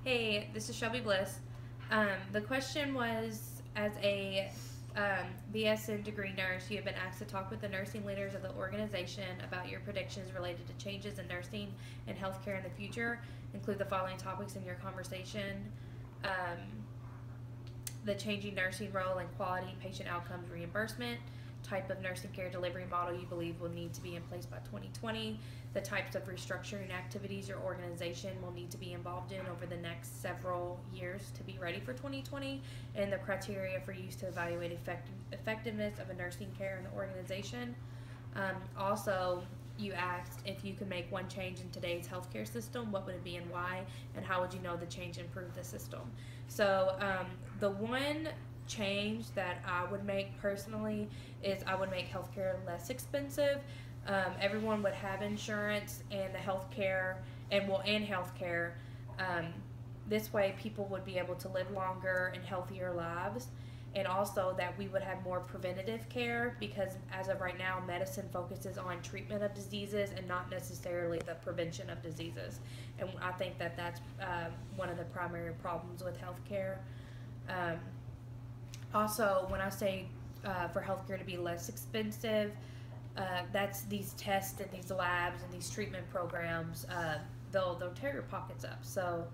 Hey, this is Shelby Bliss. The question was, as a BSN degree nurse, you have been asked to talk with the nursing leaders of the organization about your predictions related to changes in nursing and healthcare in the future. Include the following topics in your conversation: um, the changing nursing role and quality, patient outcomes, reimbursement, type of nursing care delivery model you believe will need to be in place by 2020, the types of restructuring activities your organization will need to be involved in over the next several years to be ready for 2020, and the criteria for use to evaluate effectiveness of a nursing care in the organization. Also, you asked if you could make one change in today's healthcare system, what would it be and why, and how would you know the change improved the system? So, the one change that I would make personally is I would make healthcare less expensive. Everyone would have insurance and the healthcare and healthcare. Um, this way, people would be able to live longer and healthier lives, and also that we would have more preventative care because as of right now, medicine focuses on treatment of diseases and not necessarily the prevention of diseases. And I think that that's one of the primary problems with healthcare. Um, Also, when I say for healthcare to be less expensive, that's these tests and these labs and these treatment programs. They'll tear your pockets up. So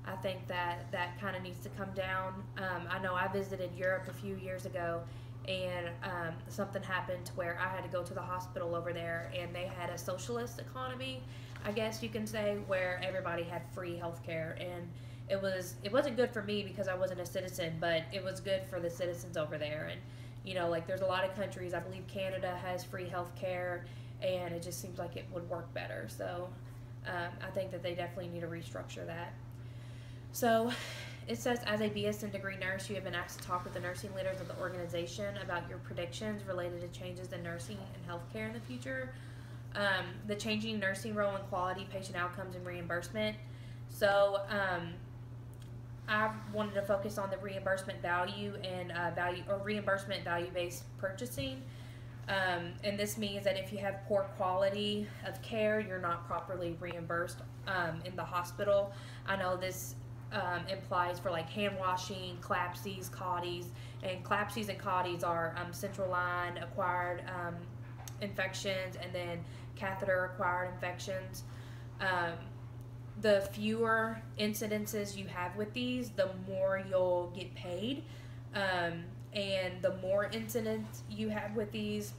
I think that that kind of needs to come down. I know I visited Europe a few years ago, and something happened to where I had to go to the hospital over there, and they had a socialist economy, I guess you can say, where everybody had free healthcare, and it wasn't good for me because I wasn't a citizen, but it was good for the citizens over there. And like there's a lot of countries. I believe Canada has free health care, and it just seems like it would work better. So I think that they definitely need to restructure that. So it says, as a BSN degree nurse, you have been asked to talk with the nursing leaders of the organization about your predictions related to changes in nursing and healthcare in the future, the changing nursing role and quality, patient outcomes, and reimbursement. So I wanted to focus on the reimbursement value and reimbursement value based purchasing. And this means that if you have poor quality of care, you're not properly reimbursed in the hospital. I know this implies for like hand washing, CLAPSIs, CODIs, and CLAPSIs and CODIs are central line acquired infections and then catheter acquired infections. The fewer incidences you have with these, the more you'll get paid. And the more incidents you have with these,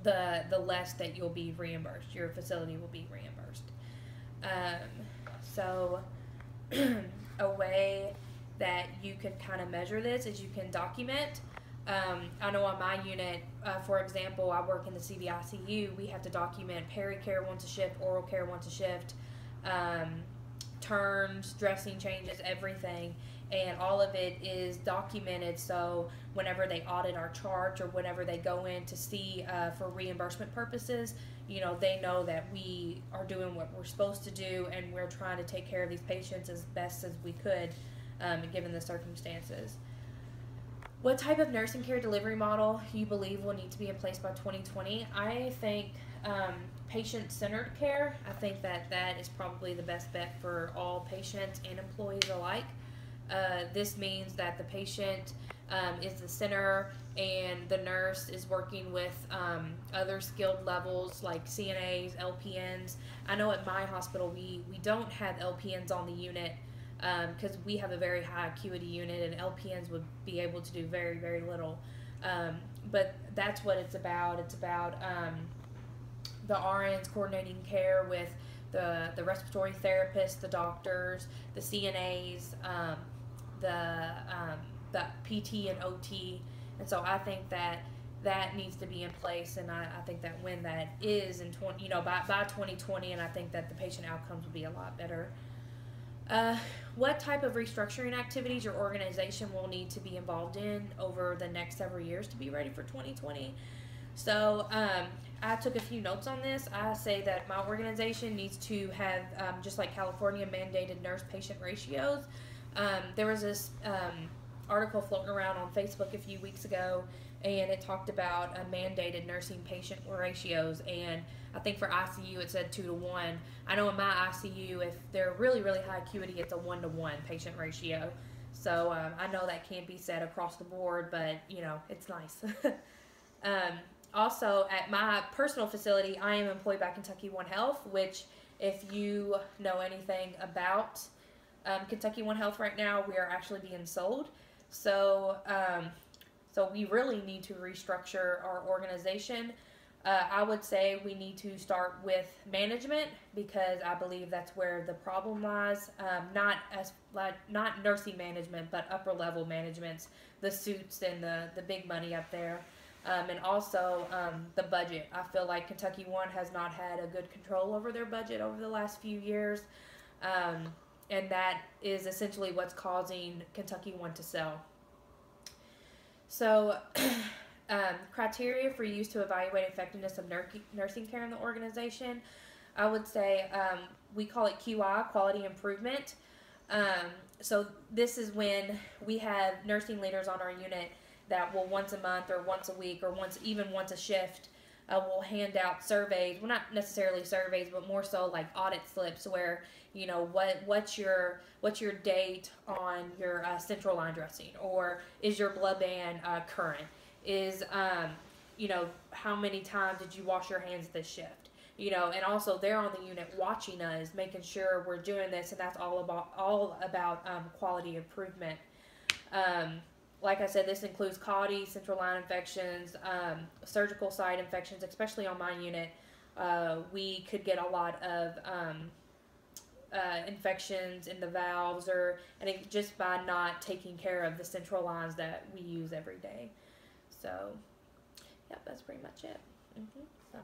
the less that you'll be reimbursed. Your facility will be reimbursed. So a way that you can kind of measure this is you can document. I know on my unit, for example, I work in the CVICU. We have to document peri-care once a shift, oral care once a shift, turns, dressing changes, everything, and all of it is documented. So whenever they audit our charts or whenever they go in to see for reimbursement purposes, they know that we are doing what we're supposed to do and we're trying to take care of these patients as best as we could, given the circumstances. What type of nursing care delivery model you believe will need to be in place by 2020? I think patient-centered care. I think that that is probably the best bet for all patients and employees alike. This means that the patient is the center and the nurse is working with other skilled levels like CNAs, LPNs. I know at my hospital we don't have LPNs on the unit because we have a very high acuity unit and LPNs would be able to do very, very little. But that's what it's about. It's about the RNs coordinating care with the respiratory therapists, the doctors, the CNAs, the PT and OT. And so I think that that needs to be in place, and I think that when that is in by 2020, and I think that the patient outcomes will be a lot better. What type of restructuring activities your organization will need to be involved in over the next several years to be ready for 2020? So I took a few notes on this. I say that my organization needs to have, just like California, mandated nurse-patient ratios. There was this article floating around on Facebook a few weeks ago, and it talked about mandated nursing patient ratios, and I think for ICU it said 2 to 1. I know in my ICU, if they're really, really high acuity, it's a 1 to 1 patient ratio. So I know that can't be said across the board, but you know, it's nice. Also, at my personal facility, I am employed by Kentucky One Health, which, if you know anything about Kentucky One Health right now, we are actually being sold. So, so we really need to restructure our organization. I would say we need to start with management, because I believe that's where the problem lies. Not nursing management, but upper level managements, the suits and the big money up there. And also the budget. I feel like Kentucky One has not had a good control over their budget over the last few years. And that is essentially what's causing Kentucky One to sell. So, criteria for use to evaluate effectiveness of nursing care in the organization, I would say we call it QI, quality improvement. So this is when we have nursing leaders on our unit that will once a month or once a week or even once a shift will hand out surveys. Well, not necessarily surveys, but more so like audit slips, where, you know, what's your date on your central line dressing, or is your blood ban current? Is you know, how many times did you wash your hands this shift? You know, and also they're on the unit watching us, making sure we're doing this, and that's all about quality improvement. Like I said, this includes CAUTI, central line infections, surgical site infections, especially on my unit. We could get a lot of infections in the valves, and just by not taking care of the central lines that we use every day. So, yep, that's pretty much it. So,